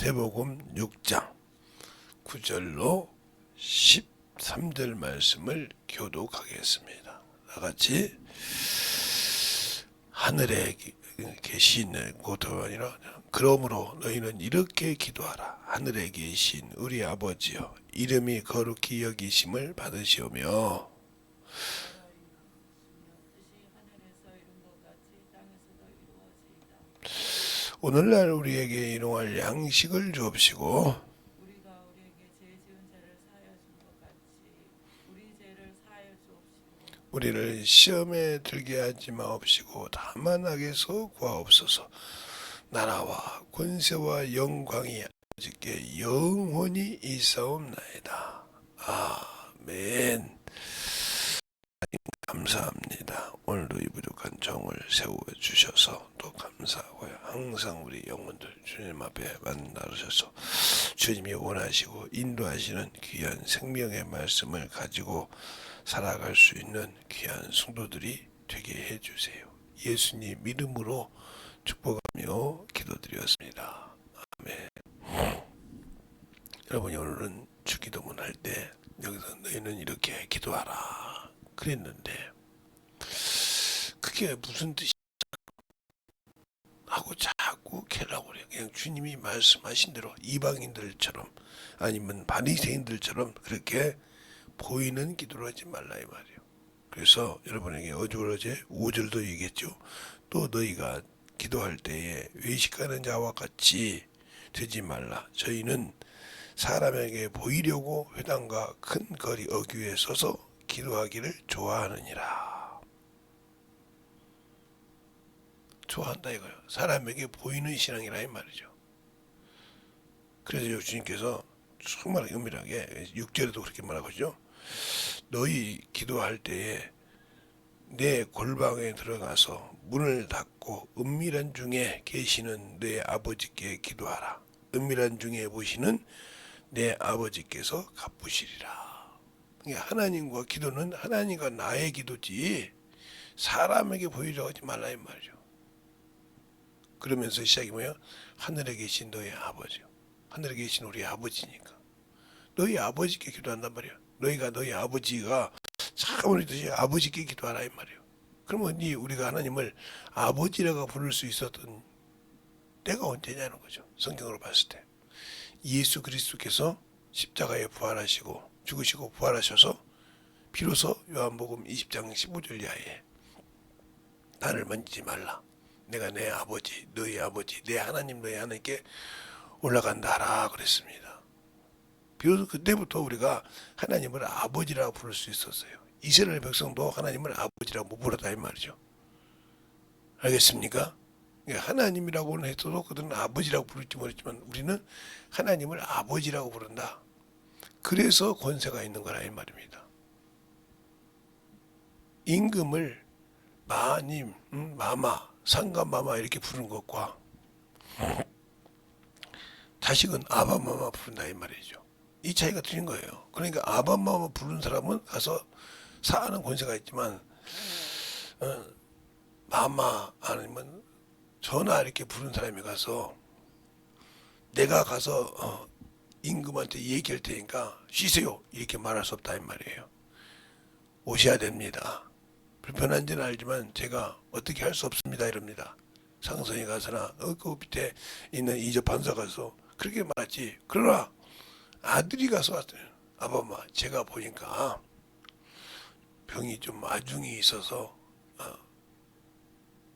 마태복음 6장 9절로 13절 말씀을 교독하겠습니다. 다같이 하늘에 계신 고토가 아니라 그러므로 너희는 이렇게 기도하라. 하늘에 계신 우리 아버지여, 이름이 거룩히 여기심을 받으시오며 오늘날 우리에게 일용할 양식을 주옵시고 우리가 우리에게 죄 지은 자를 사하여 준 것 같이 우리 죄를 사하여 주옵시고 우리를 시험에 들게 하지 마옵시고 다만 악에서 구하옵소서. 나라와 권세와 영광이 아버지께 영원히 있사옵나이다. 아멘. 감사합니다. 오늘도 이 부족한 정을 세워주셔서 또 감사하고요. 항상 우리 영혼들 주님 앞에 만나주셔서 주님이 원하시고 인도하시는 귀한 생명의 말씀을 가지고 살아갈 수 있는 귀한 성도들이 되게 해주세요. 예수님 이름으로 축복하며 기도드렸습니다. 아멘. 여러분이 오늘은 주기도문 할 때 여기서 너희는 이렇게 기도하라 그랬는데 그게 무슨 뜻이 하고 자꾸 캐라고 그래요. 그냥 주님이 말씀하신 대로 이방인들처럼 아니면 바리새인들처럼 그렇게 보이는 기도를 하지 말라 이 말이에요. 그래서 여러분에게 어제 5절도 얘기했죠. 또 너희가 기도할 때에 외식하는 자와 같이 되지 말라. 저희는 사람에게 보이려고 회당과 큰 거리 어귀에 서서 기도하기를 좋아하느니라. 좋아한다 이거예요. 사람에게 보이는 신앙이라 이 말이죠. 그래서 주님께서 정말 은밀하게 6절에도 그렇게 말하거든요. 너희 기도할 때에 내 골방에 들어가서 문을 닫고 은밀한 중에 계시는 내 아버지께 기도하라. 은밀한 중에 보시는 내 아버지께서 갚으시리라. 하나님과 기도는 하나님과 나의 기도지 사람에게 보이려고 하지 말라 이 말이죠. 그러면서 시작이 뭐야? 하늘에 계신 너희 아버지요. 하늘에 계신 우리 아버지니까 너희 아버지께 기도한단 말이야. 너희가 너희 아버지가 참 우리듯이 아버지께 기도하라 이 말이에요. 그러면 우리가 하나님을 아버지라고 부를 수 있었던 때가 언제냐는 거죠. 성경으로 봤을 때 예수 그리스도께서 십자가에 부활하시고 죽으시고 부활하셔서 비로소 요한복음 20장 15절 이하에 나를 만지지 말라. 내가 내 아버지, 너희 아버지, 내 하나님, 너희 하나님께 올라간다라 그랬습니다. 비로소 그때부터 우리가 하나님을 아버지라고 부를 수 있었어요. 이스라엘 백성도 하나님을 아버지라고 못 부르다 이 말이죠. 알겠습니까? 하나님이라고는 해도 그들은 아버지라고 부를지 모르지만 우리는 하나님을 아버지라고 부른다. 그래서 권세가 있는 거라 이 말입니다. 임금을 마님, 마마, 상감마마 이렇게 부르는 것과 자식은 아바마마 부른다 이 말이죠. 이 차이가 틀린 거예요. 그러니까 아바마마 부르는 사람은 가서 사하는 권세가 있지만 마마 아니면 전하 이렇게 부르는 사람이 가서 내가 가서 임금한테 얘기할 테니까 쉬세요 이렇게 말할 수 없다 이 말이에요. 오셔야 됩니다. 불편한지는 알지만 제가 어떻게 할 수 없습니다 이럽니다. 상선이 가서나 그 밑에 있는 이적 판사 가서 그렇게 말했지. 그러나 아들이 가서 왔어요. 아바마 제가 보니까 병이 좀 아중이 있어서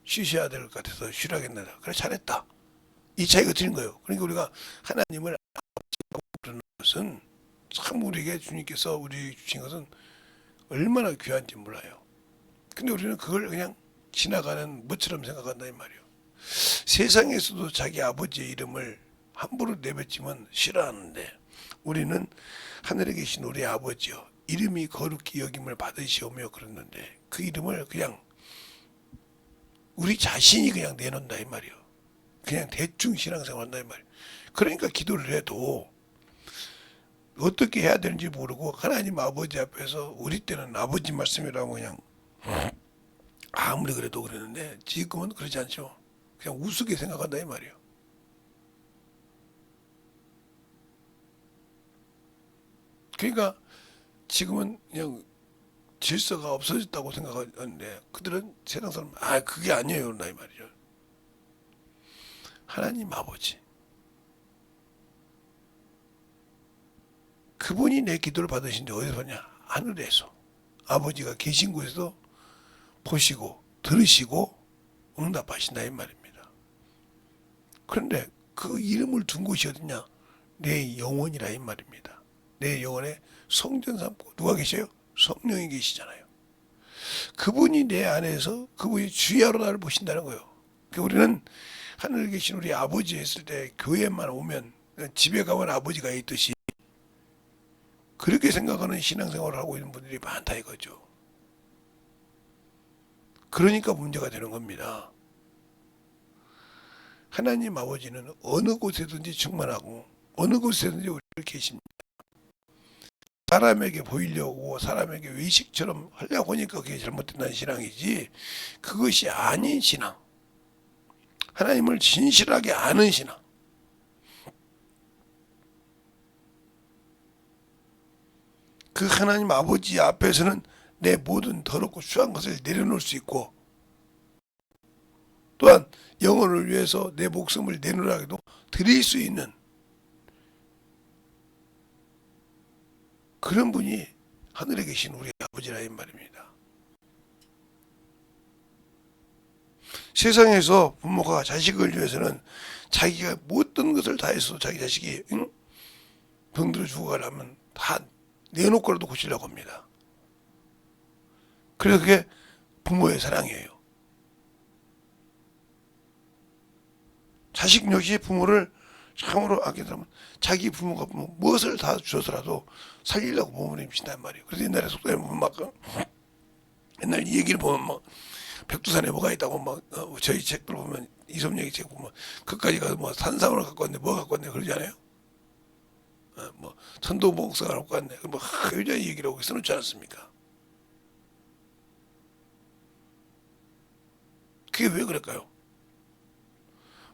쉬셔야 될 것 같아서 쉬라겠다. 그래 잘했다. 이 차이가 틀린 거예요. 그러니까 우리가 하나님을 아버지라고 부르는 것은 참 우리에게 주님께서 우리 주신 것은 얼마나 귀한지 몰라요. 근데 우리는 그걸 그냥 지나가는 것처럼 생각한다 이 말이에요. 세상에서도 자기 아버지의 이름을 함부로 내뱉지만 싫어하는데 우리는 하늘에 계신 우리 아버지여 이름이 거룩히 여김을 받으시오며 그랬는데 그 이름을 그냥 우리 자신이 그냥 내놓는다 이 말이에요. 그냥 대충 신앙생활 한다 이 말이에요. 그러니까 기도를 해도 어떻게 해야 되는지 모르고 하나님 아버지 앞에서 우리 때는 아버지 말씀이라고 그냥 아무리 그래도 그랬는데 지금은 그러지 않죠. 그냥 우습게 생각한다 이 말이에요. 그러니까 지금은 그냥 질서가 없어졌다고 생각하는데 그들은 세상 사람 그게 아니에요 나 이 말이죠. 하나님 아버지 그분이 내 기도를 받으신데 어디서 받냐? 하늘에서 아버지가 계신 곳에서 보시고 들으시고 응답하신다 이 말입니다. 그런데 그 이름을 둔 곳이 어디냐? 내 영혼이라 이 말입니다. 내 영혼에 성전 삼고 누가 계셔요? 성령이 계시잖아요. 그분이 내 안에서 그분이 주야로 나를 보신다는 거예요. 그러니까 우리는 하늘에 계신 우리 아버지 했을 때 교회만 오면 집에 가면 아버지가 있듯이 그렇게 생각하는 신앙생활을 하고 있는 분들이 많다 이거죠. 그러니까 문제가 되는 겁니다. 하나님 아버지는 어느 곳에든지 충만하고 어느 곳에든지 우리를 계십니다. 사람에게 보이려고 사람에게 외식처럼 하려고 하니까 그게 잘못된다는 신앙이지 그것이 아닌 신앙. 하나님을 진실하게 아는 신앙. 그 하나님 아버지 앞에서는 내 모든 더럽고 추한 것을 내려놓을 수 있고 또한 영혼을 위해서 내 목숨을 내놓으라고도 드릴 수 있는 그런 분이 하늘에 계신 우리 아버지라 이 말입니다. 세상에서 부모가 자식을 위해서는 자기가 못된 것을 다 해서 자기 자식이 병들어 죽어가려면 다 내놓고라도 고치려고 합니다. 그래서 그게 부모의 사랑이에요. 자식 역시 부모를 참으로 아끼게 되면 자기 부모가 무엇을 다 주어서라도 살리려고 부모님이 신단 말이에요. 그래서 옛날에 속담에 보면 막 옛날 이 얘기를 보면 막 백두산에 뭐가 있다고 막 저희 책들 보면 이섭영의 책 보면 그까지 가서 뭐 산삼을 갖고 왔네 뭐 갖고 왔네 그러지 않아요? 뭐 천도 목사가 갖고 왔네 뭐 여자 얘기라고 써놓지 않았습니까? 그게 왜 그럴까요?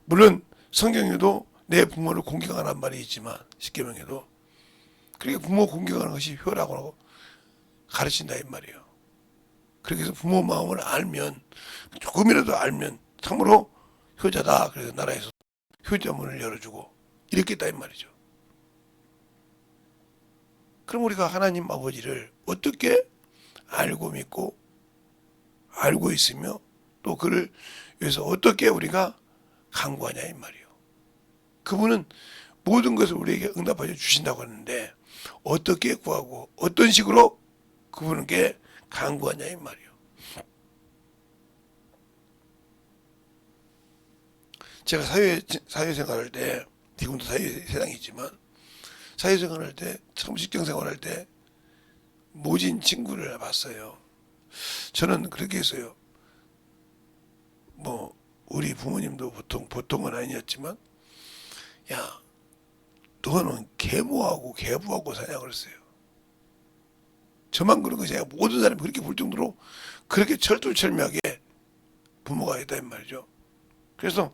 물론 성경에도 내 부모를 공경하란 말이 있지만 십계명에도 그러니까 부모 공경하는 것이 효라고 하고 가르친다 이 말이에요. 그렇게 해서 부모 마음을 알면 조금이라도 알면 참으로 효자다. 그래서 나라에서 효자 문을 열어주고 이렇게 했다 이 말이죠. 그럼 우리가 하나님 아버지를 어떻게 알고 믿고 알고 있으며 또 그를 위해서 어떻게 우리가 간구하냐 이 말이에요. 그분은 모든 것을 우리에게 응답하여 주신다고 하는데 어떻게 구하고 어떤 식으로 그분께 간구하냐 이 말이에요. 제가 사회생활할 때 지금도 사회세상이지만 사회생활할 때 처음 직장생활할 때 모진 친구를 봤어요. 저는 그렇게 했어요. 뭐 우리 부모님도 보통은 아니었지만 야 너는 계모하고 계부하고 사냐 그랬어요. 저만 그런 것이 아니라 모든 사람이 그렇게 볼 정도로 그렇게 철두철미하게 부모가 있다 이 말이죠. 그래서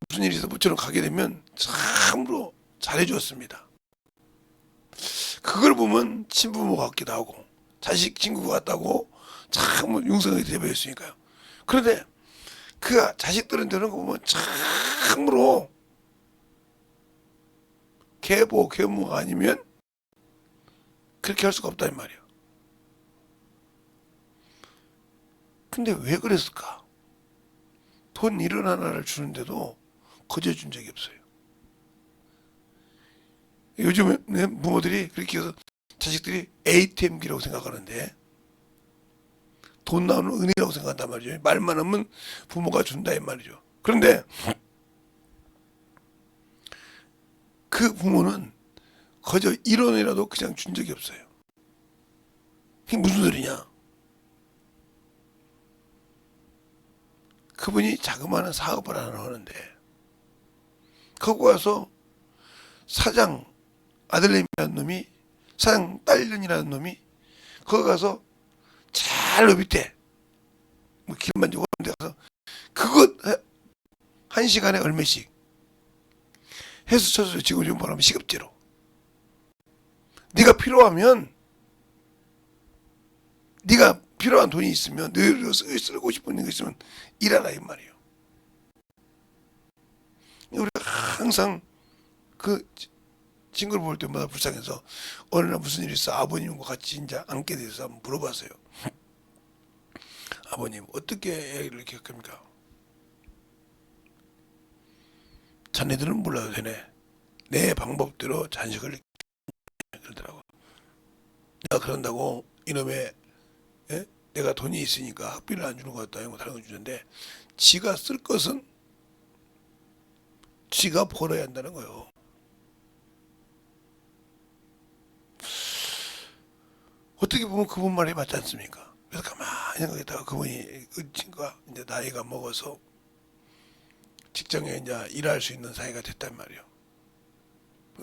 무슨 일이 있어서 모처럼 가게 되면 참으로 잘해주었습니다. 그걸 보면 친부모 같기도 하고 자식 친구 같다고 참 융성하게 대보였으니까요. 그런데 그 자식들은 되는 거 보면 참으로 계모가 아니면 그렇게 할 수가 없다 이 말이에요. 근데 왜 그랬을까? 돈 1원 하나를 주는데도 거저 준 적이 없어요. 요즘 부모들이 그렇게 해서 자식들이 ATM기라고 생각하는데 돈 나오는 은혜라고 생각한단 말이죠. 말만 하면 부모가 준다 이 말이죠. 그런데 그 부모는 거저 1원이라도 그냥 준 적이 없어요. 그게 무슨 소리냐? 그분이 자그마한 사업을 하나 하는데 거기 와서 사장 아들내미라는 놈이 사장 딸년이라는 놈이 거기 가서 잘 밑에 뭐 길만 주고 데 가서 그것 한 시간에 얼마씩 해서 쳐서 지금 좀 말하면 시급제로 네가 필요하면, 네가 필요한 돈이 있으면, 너희로 쓰고 싶은 게 있으면 일하라 이 말이에요. 우리가 항상 그 친구를 볼 때마다 불쌍해서 어느 날 무슨 일이 있어 아버님과 같이 이제 앉게 돼서 한번 물어봤어요. 아버님 어떻게 애를 키웁니까? 자네들은 몰라도 되네. 내 방법대로 자식을 그러더라고. 내가 그런다고 이놈의 내가 돈이 있으니까 학비를 안 주는 것 같다 이런 거 다른 거 주는데 지가 쓸 것은 지가 벌어야 한다는 거예요. 어떻게 보면 그분 말이 맞지 않습니까? 그래서 가만히 생각했다가 그분이 그 친구가 이제 나이가 먹어서 직장에 이제 일할 수 있는 사이가 됐단 말이에요.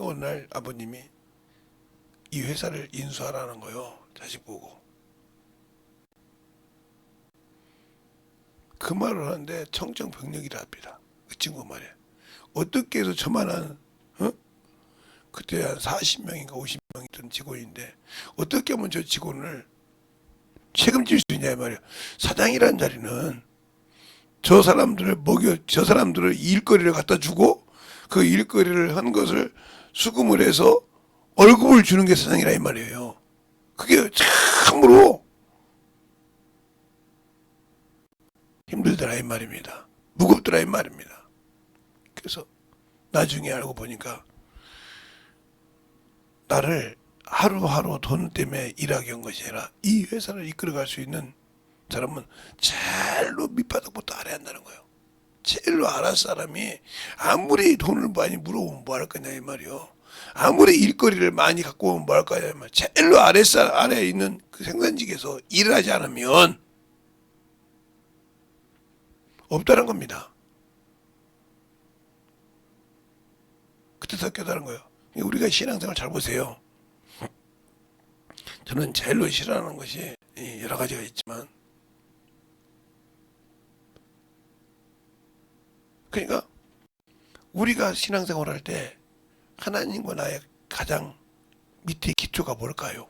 어느 날 아버님이 이 회사를 인수하라는 거예요. 자식 보고. 그 말을 하는데 청정병력이라 합니다. 그 친구 말에. 어떻게 해서 저만한 그때 한 40명인가 50명 있던 직원인데 어떻게 하면 저 직원을 책임질 수 있냐 말이에요. 사장이라는 자리는 저 사람들을 저 사람들을 일거리를 갖다 주고 그 일거리를 한 것을 수금을 해서 월급을 주는 게 사장이라 이 말이에요. 그게 참으로 힘들더라 이 말입니다. 무겁더라 이 말입니다. 그래서 나중에 알고 보니까 나를 하루하루 돈 때문에 일하게 한 것이 아니라 이 회사를 이끌어갈 수 있는 사람은 제일로 밑바닥부터 알아야 한다는 거예요. 제일로 알아서 사람이 아무리 돈을 많이 물어보면 뭐 할 거냐 이 말이요. 아무리 일거리를 많이 갖고 오면 뭐 할 거냐 이 말. 제일로 아래에 있는 그 생산직에서 일을 하지 않으면 없다는 겁니다. 그때서 깨달은 거예요. 우리가 신앙생활 잘 보세요. 저는 제일로 싫어하는 것이 여러 가지가 있지만 그러니까 우리가 신앙생활 할 때 하나님과 나의 가장 밑에 기초가 뭘까요?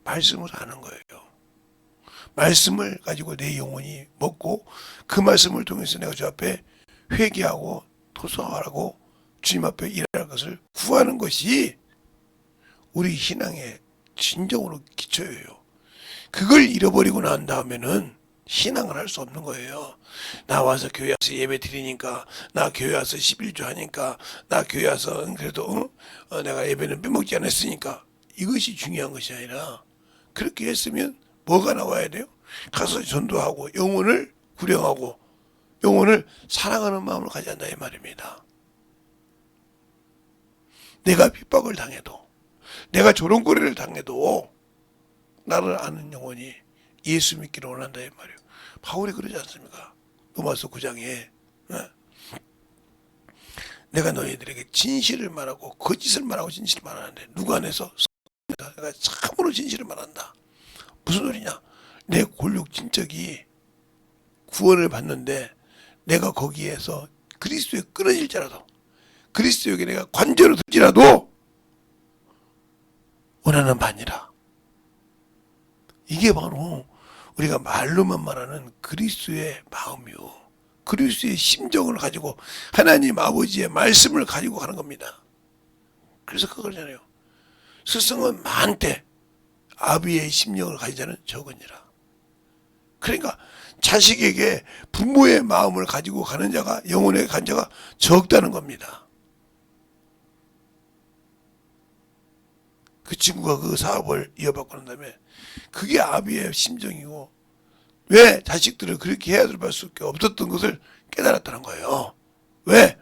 말씀을 아는 거예요. 말씀을 가지고 내 영혼이 먹고 그 말씀을 통해서 내가 주 앞에 회개하고 토성하라고 주님 앞에 일할 것을 구하는 것이 우리 신앙의 진정으로 기초예요. 그걸 잃어버리고 난 다음에는 신앙을 할 수 없는 거예요. 나 와서 교회 와서 예배 드리니까, 나 교회 와서 11조 하니까, 나 교회 와서 그래도 내가 예배는 빼먹지 않았으니까 이것이 중요한 것이 아니라 그렇게 했으면 뭐가 나와야 돼요? 가서 전도하고 영혼을 구령하고 영혼을 사랑하는 마음으로 가져야 한다 이 말입니다. 내가 핍박을 당해도 내가 조롱거리를 당해도 나를 아는 영혼이 예수 믿기를 원한다 이 말이에요. 바울이 그러지 않습니까? 로마서 9장에 내가 너희들에게 진실을 말하고 거짓을 말하고 진실을 말하는데 누가 안에서 내가 참으로 진실을 말한다. 무슨 소리냐? 내 골육 진적이 구원을 받는데 내가 거기에서 그리스도에 끊어질지라도 그리스도에게 내가 관저로 들지라도 원하는 바니라. 이게 바로 우리가 말로만 말하는 그리스도의 마음이요. 그리스도의 심정을 가지고 하나님 아버지의 말씀을 가지고 가는 겁니다. 그래서 그거잖아요. 스승은 많되 아비의 심령을 가진 자는 적으니라. 그러니까 자식에게 부모의 마음을 가지고 가는 자가 영혼에 간 자가 적다는 겁니다. 그 친구가 그 사업을 이어받고 난 다음에 그게 아비의 심정이고 왜 자식들을 그렇게 해야 될 수밖에 없었던 것을 깨달았다는 거예요. 왜?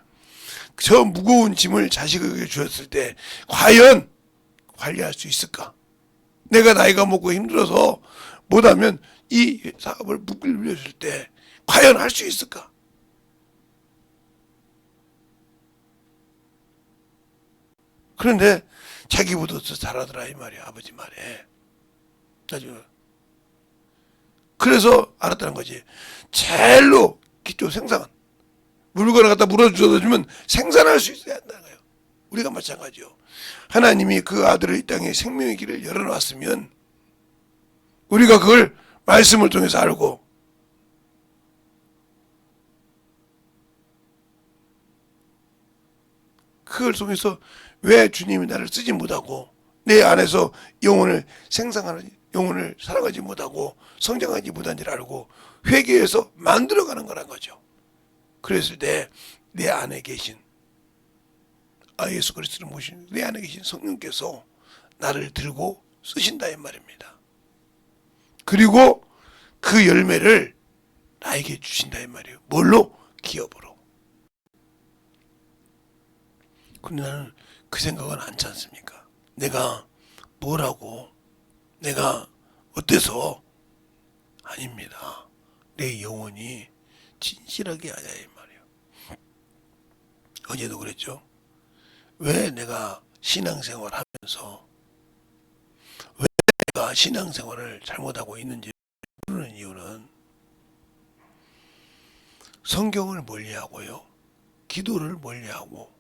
저 무거운 짐을 자식에게 주었을 때 과연 관리할 수 있을까? 내가 나이가 먹고 힘들어서 못하면 이 사업을 묶을 빌려줄 때 과연 할 수 있을까? 그런데 자기보다 더 잘하더라 이 말이야. 아버지 말에. 나중에 그래서 알았다는 거지. 제일로 기초 생산 물건을 갖다 물어주면 생산할 수 있어야 한다는 거예요. 우리가 마찬가지요. 하나님이 그 아들을 이 땅에 생명의 길을 열어놨으면 우리가 그걸 말씀을 통해서 알고 그걸 통해서 왜 주님이 나를 쓰지 못하고 내 안에서 영혼을 생성하는 영혼을 살아가지 못하고 성장하지 못한지를 알고 회개해서 만들어가는 거란 거죠. 그랬을 때 내 안에 계신 예수 그리스도를 모신 내 안에 계신 성령께서 나를 들고 쓰신다 이 말입니다. 그리고 그 열매를 나에게 주신다 이 말이에요. 뭘로? 기업으로. 근데 나는 그 생각은 않지 않습니까? 내가 뭐라고 내가 어때서 아닙니다. 내 영혼이 진실하게 하야 이 말이에요. 어제도 그랬죠. 왜 내가 신앙생활 하면서 왜 내가 신앙생활을 잘못하고 있는지 모르는 이유는 성경을 멀리하고요. 기도를 멀리하고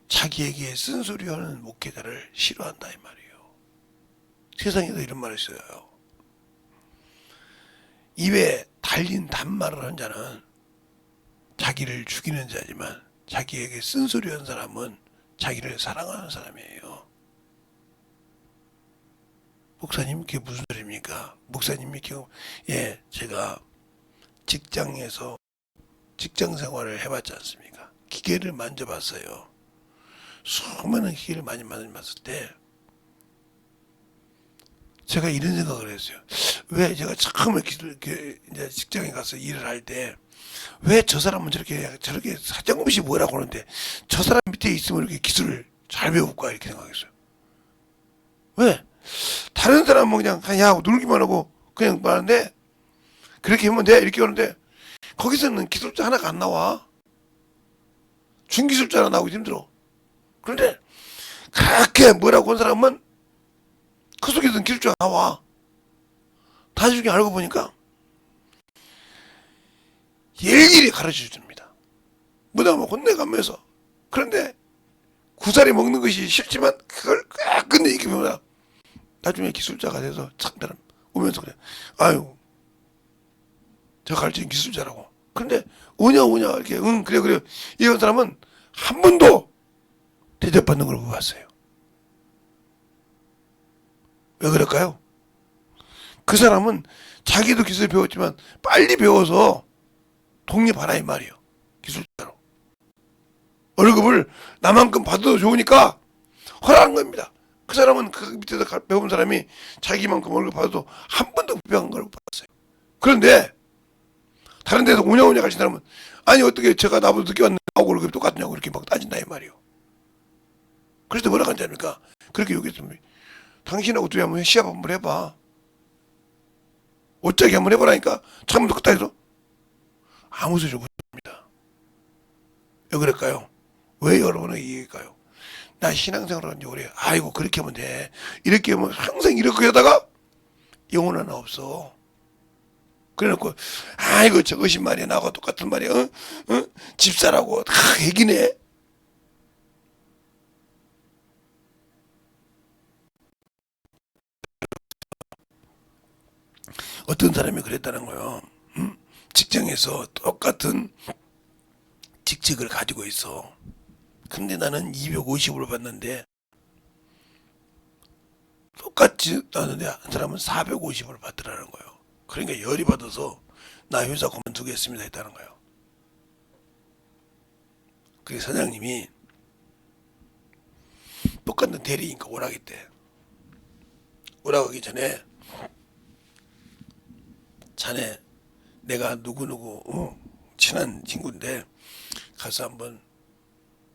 자기에게 쓴소리하는 목회자를 싫어한다 이 말이에요. 세상에도 이런 말을 써요. 입에 달린 단말을 한 자는 자기를 죽이는 자지만 자기에게 쓴소리한 사람은 자기를 사랑하는 사람이에요. 목사님 그게 무슨 소리입니까? 목사님이 제가 직장에서 직장 생활을 해봤지 않습니까? 기계를 만져봤어요. 수많은 기계를 많이 만져봤을 때 제가 이런 생각을 했어요. 왜 제가 처음에 이제 직장에 가서 일을 할 때 왜 저 사람은 저렇게 사정없이 뭐라고 하는데 저 사람 밑에 있으면 이렇게 기술을 잘 배울까 이렇게 생각했어요. 왜? 다른 사람은 그냥 하고 놀기만 하고 그냥 말하는데 그렇게 하면 돼 이렇게 하는데 거기서는 기술자 하나가 안 나와. 중기술자 하나 나오기 힘들어. 그런데 그렇게 뭐라고 한 사람은 그 속에서는 기술자가 나와. 나중에 알고 보니까 일일이 가르쳐 줍니다. 무덤을 혼내가면서. 그런데 구사리 먹는 것이 싫지만 그걸 끝내 익히면 나중에 기술자가 돼서 참다른 오면서 그래. 아유, 저 가르친 기술자라고. 그런데 오냐 이렇게 그래 이런 사람은 한 번도 대접받는 걸 못 봤어요. 왜 그럴까요? 그 사람은 자기도 기술 배웠지만 빨리 배워서 독립하라 이 말이에요. 기술자로. 월급을 나만큼 받아도 좋으니까 허락한 겁니다. 그 사람은 그 밑에서 배운 사람이 자기만큼 월급 받아도 한 번도 불평한 걸 못 봤어요. 그런데 다른 데서 오냐 가신 사람은 아니 어떻게 제가 나보다 늦게 왔는데 나하고 월급이 똑같냐고 이렇게 막 따진다 이 말이에요. 그래서 뭐라 하지 않습니까? 그렇게 얘기했습니다. 당신하고 둘이 한번 시합 한번 해봐. 어쩌기 한번 해보라니까 처음부터 끝까지 해서 아무 소리 못합니다. 왜 그럴까요? 왜 여러분에게 얘기할까요? 나 신앙생활을 한 지 오래. 아이고 그렇게 하면 돼. 이렇게 하면 항상 이렇게 하다가 영혼 하나 없어. 그래놓고 아이고 저것이 말이야 나하고 똑같은 말이야. 집사라고 다 얘기네. 어떤 사람이 그랬다는 거예요. 직장에서 똑같은 직책을 가지고 있어. 근데 나는 250으로 받는데 똑같이 나는데 한 사람은 450을 받더라는 거예요. 그러니까 열이 받아서 나 회사 그만두겠습니다 했다는 거예요. 그게 사장님이 똑같은 대리니까 오라겠대. 오라가기 전에 자네 내가 누구누구 친한 친구인데 가서 한번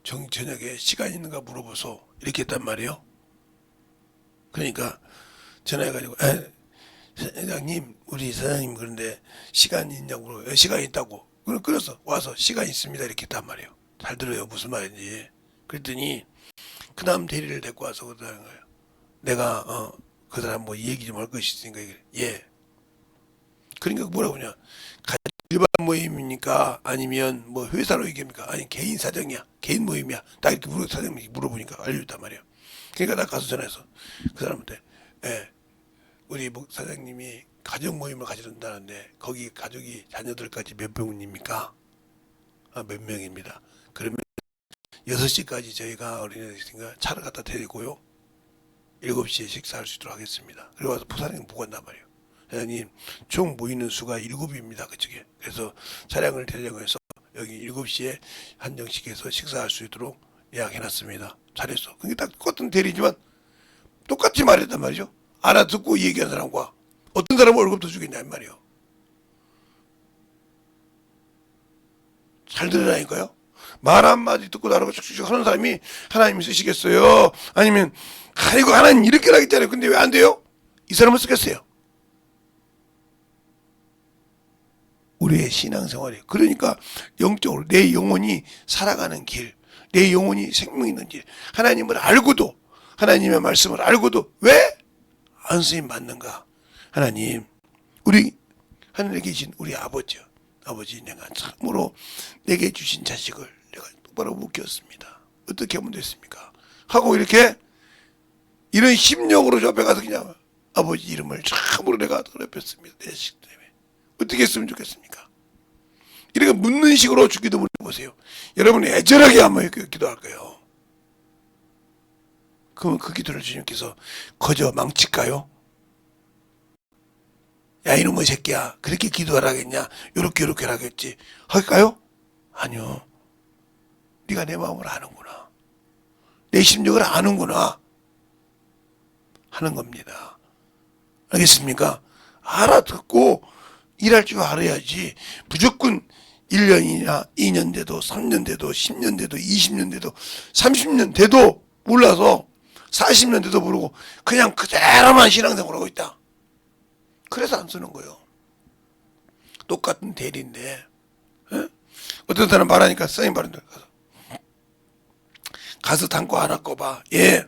저녁에 시간 있는가 물어보소 이렇게 했단 말이에요. 그러니까 전화해가지고 사장님 우리 사장님 그런데 시간 있냐고 물어요. 시간 있다고. 그래서 와서 시간 있습니다 이렇게 했단 말이에요. 잘 들어요 무슨 말인지. 그랬더니 그 다음 대리를 데리고 와서 그러는 거예요. 내가 그 사람 뭐 얘기 좀 할 것이 있으니까 예. 그러니까 뭐라고 하냐. 일반 모임입니까? 아니면 뭐 회사로 얘기합니까? 아니 개인 사정이야. 개인 모임이야. 딱 이렇게 사장님이 물어보니까 알려줬단 말이야. 그러니까 나 가서 전화해서 그 사람한테 예, 우리 사장님이 가정 모임을 가지는다는데 거기 가족이 자녀들까지 몇 명입니까? 아, 몇 명입니다. 그러면 6시까지 저희가 어린이집인가 차를 갖다 데리고요. 7시에 식사할 수 있도록 하겠습니다. 그리고 와서 부사장님 보고 간단 말이에요. 사장님, 총 모이는 수가 7입니다. 그쪽에. 그래서 차량을 대령해서 여기 7시에 한정식에서 식사할 수 있도록 예약해놨습니다. 잘했어. 그게 딱 똑같은 대리지만 똑같이 말했단 말이죠. 알아듣고 얘기한 사람과 어떤 사람은 월급 더 주겠냐 이 말이에요. 잘 들으라니까요. 말 한마디 듣고 나라고 쭉쭉 하는 사람이 하나님이 쓰시겠어요? 아니면 아이고 하나님 이렇게 하겠잖아요. 근데 왜 안 돼요? 이 사람은 쓰겠어요. 우리의 신앙생활이 그러니까 영적으로 내 영혼이 살아가는 길, 내 영혼이 생명 있는 길, 하나님을 알고도 하나님의 말씀을 알고도 왜 안 쓰임 받는가? 하나님, 우리 하늘에 계신 우리 아버지 내가 참으로 내게 주신 자식을 내가 똑바로 못 키웠습니다. 어떻게 하면 됐습니까? 하고 이렇게 이런 심령으로 저 앞에 가서 그냥 아버지 이름을 참으로 내가 더럽혔습니다. 내 자식 때문에. 어떻게 했으면 좋겠습니까? 이렇게 묻는 식으로 기도를 해보세요. 여러분이 애절하게 한번 기도할까요? 그러면 그 기도를 주님께서 거저 망칠까요? 야 이놈의 새끼야 그렇게 기도하라겠냐 요렇게 하라겠지 할까요? 아니요. 네가 내 마음을 아는구나. 내 심정을 아는구나 하는 겁니다. 알겠습니까? 알아듣고 일할 줄 알아야지 무조건 1년이나 2년 돼도 3년 돼도 10년 돼도 20년 돼도 30년 돼도 몰라서 40년 돼도 모르고 그냥 그대로만 신앙생활하고 있다. 그래서 안 쓰는 거예요. 똑같은 대리인데 에? 어떤 사람 말하니까 선생님 말하는데 가서 단가 하나 꺼봐. 예.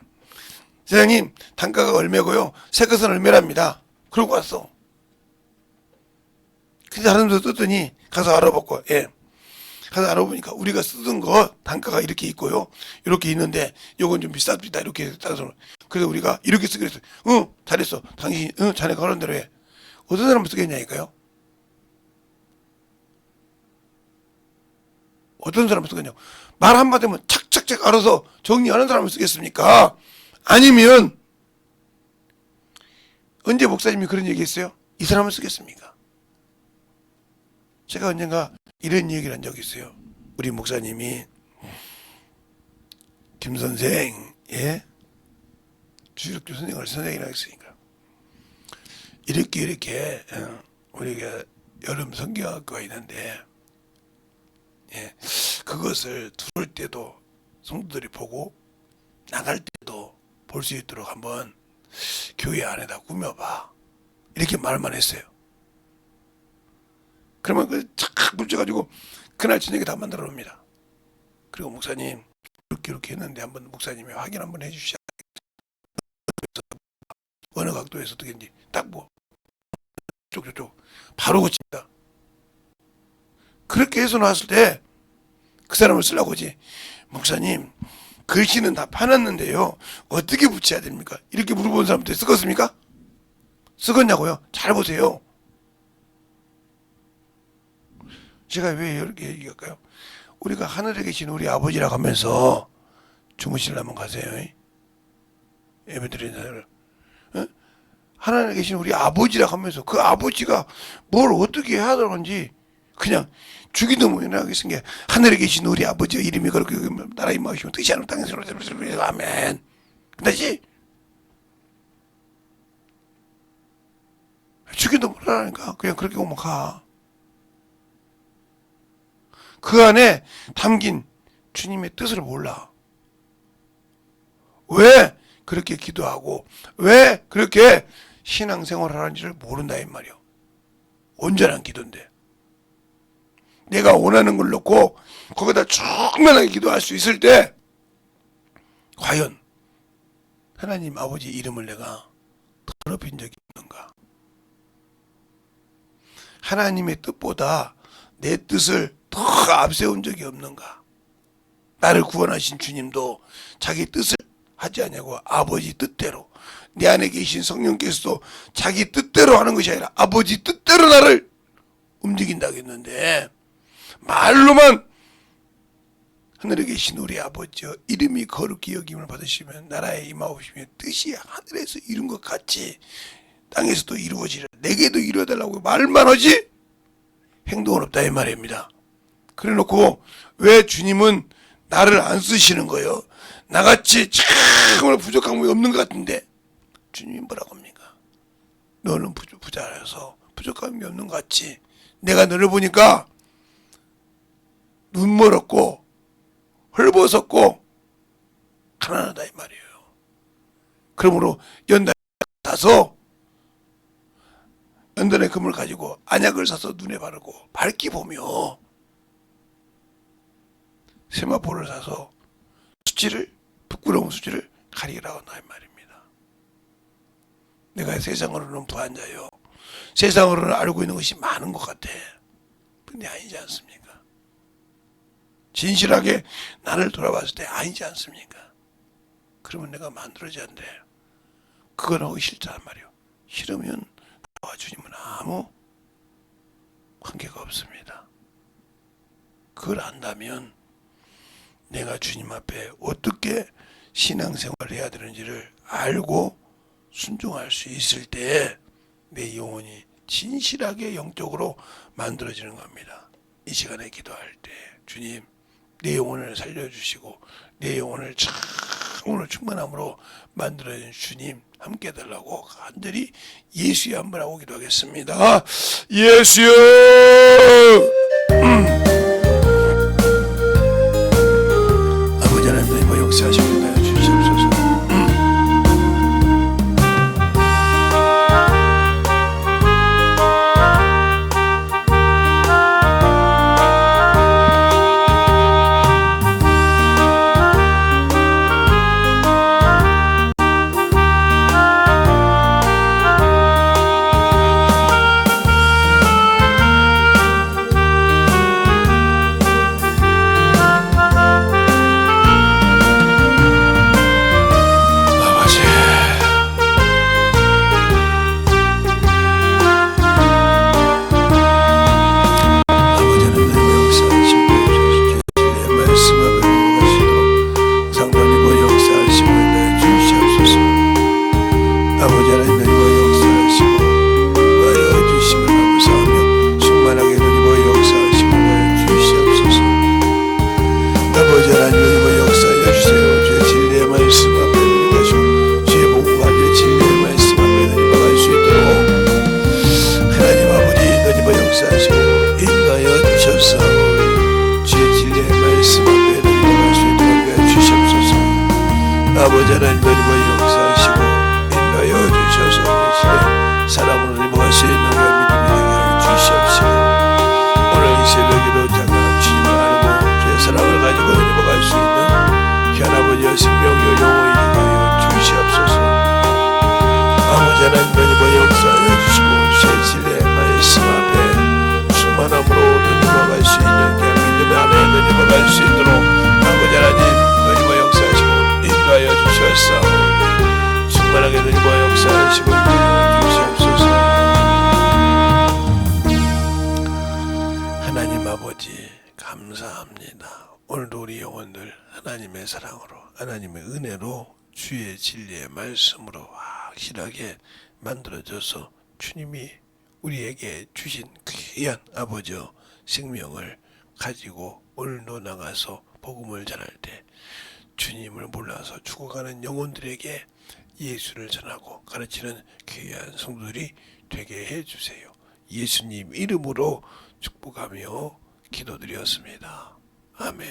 사장님 단가가 얼마고요? 새 것은 얼마랍니다. 그러고 왔어. 근데 다른 데 쓰더니 가서 알아보고 예. 가서 알아보니까 우리가 쓰던 거 단가가 이렇게 있고요. 이렇게 있는데 요건 좀 비쌉니다. 이렇게 따서 그래서 우리가 이렇게 쓰기로 했어요. 응 잘했어. 당신 자네가 하는 대로 해. 어떤 사람을 쓰겠냐니까요. 어떤 사람을 쓰겠냐고. 말 한마디면 착착착 알아서 정리하는 사람을 쓰겠습니까? 아니면 언제 목사님이 그런 얘기 했어요? 이 사람을 쓰겠습니까? 제가 언젠가 이런 얘기를 한 적이 있어요. 우리 목사님이 김 선생, 예? 주일학교 선생이라고 했으니까 이렇게 우리가 여름 성경학교가 있는데 예, 그것을 들을 때도 성도들이 보고 나갈 때도 볼 수 있도록 한번 교회 안에다 꾸며봐 이렇게 말만 했어요. 그러면 그착 붙여가지고 그날 저녁에 다 만들어 놉니다. 그리고 목사님 이렇게 했는데 한번 목사님이 확인 한번 해주시죠. 어느 각도에서 어떻게인지 딱 뭐 저쪽 바로 고칩니다. 그렇게 해서 나왔을 때 그 사람을 쓰려고 하지. 목사님 글씨는 다 파놨는데요 어떻게 붙여야 됩니까? 이렇게 물어보는 사람한테 쓰겠습니까? 쓰겠냐고요? 잘 보세요. 제가 왜 이렇게 얘기할까요? 우리가 하늘에 계신 우리 아버지라고 하면서 주무시려면 가세요. 예배드리는 사람을 하늘에 계신 우리 아버지라고 하면서 그 아버지가 뭘 어떻게 해야 되는지 그냥 주기도 모양하게 쓴 게 하늘에 계신 우리 아버지의 이름이 그렇게 나라 임하시면 뜻이 하는 땅에서 아멘. 그다지 주기도 모르라니까 그냥 그렇게 오면 가. 그 안에 담긴 주님의 뜻을 몰라. 왜 그렇게 기도하고 왜 그렇게 신앙생활을 하는지를 모른다 이 말이요. 온전한 기도인데 내가 원하는 걸 넣고 거기다 충만하게 기도할 수 있을 때 과연 하나님 아버지 이름을 내가 더럽힌 적이 있는가? 하나님의 뜻보다 내 뜻을 더 앞세운 적이 없는가? 나를 구원하신 주님도 자기 뜻을 하지 않냐고 아버지 뜻대로, 내 안에 계신 성령께서도 자기 뜻대로 하는 것이 아니라 아버지 뜻대로 나를 움직인다고 했는데, 말로만 하늘에 계신 우리 아버지여 이름이 거룩히 여김을 받으시면 나라에 임하옵시며 뜻이 하늘에서 이룬 것 같이 땅에서도 이루어지라. 내게도 이루어달라고 말만 하지 행동은 없다 이 말입니다. 그래놓고 왜 주님은 나를 안 쓰시는 거예요? 나같이 정말 부족한 게 없는 것 같은데 주님이 뭐라고 합니까? 너는 부자라서 부족한 게 없는 것 같지. 내가 너를 보니까 눈 멀었고 헐벗었고 가난하다 이 말이에요. 그러므로 연단에 사서 연단의 금을 가지고 안약을 사서 눈에 바르고 밝게 보며 세마포를 사서 수치를, 부끄러운 수치를 가리라고 나 이 말입니다. 내가 세상으로는 부한자요, 세상으로는 알고 있는 것이 많은 것 같아. 근데 아니지 않습니까? 진실하게 나를 돌아봤을 때 아니지 않습니까? 그러면 내가 만들어져야 돼. 그건 하기 싫단 말이에요. 싫으면 나와 주님은 아무 관계가 없습니다. 그걸 안다면 내가 주님 앞에 어떻게 신앙생활을 해야 되는지를 알고 순종할 수 있을 때 내 영혼이 진실하게 영적으로 만들어지는 겁니다. 이 시간에 기도할 때 주님 내 영혼을 살려주시고 내 영혼을 참으로 충만함으로 만들어진 주님 함께 해달라고 간절히 예수의 한번 하고 기도하겠습니다. 예수여, 아버지 하나님 뭐 역사하십니다. 주시옵소서. 아버지 하나님 은혜와 역사하시고 인도하여 주셔서 대신에 사랑으로 넘어갈 수 있는 믿음이 되게 하여 주시옵시고, 오늘 이 새벽에도 잠깐 주님을 알고 주의 사랑을 가지고 넘어갈 수 있는 귀한 아버지의 생명의 영혼이 되게 하여 주시옵소서. 아버지 하나님 은혜와 역사하여 주시고 주의 진리의 말씀 앞에 충만함으로 넘어갈 수 있는 귀한 믿음의 안에 넘어갈 수 있도록 아버지 하나님 은혜와 역사하시고 인도하여 주셨사오니 충만하게 누리고 역사하시고 주시옵소서. 하나님 아버지 감사합니다. 오늘도 우리 영혼들 하나님의 사랑으로 하나님의 은혜로 주의 진리의 말씀으로 확실하게 만들어져서 주님이 우리에게 주신 귀한 아버지의 생명을 가지고 오늘도 나가서 복음을 전할 때 주님을 몰라서 죽어가는 영혼들에게 예수를 전하고 가르치는 귀한 성도들이 되게 해주세요. 예수님 이름으로 축복하며 기도드렸습니다. 아멘.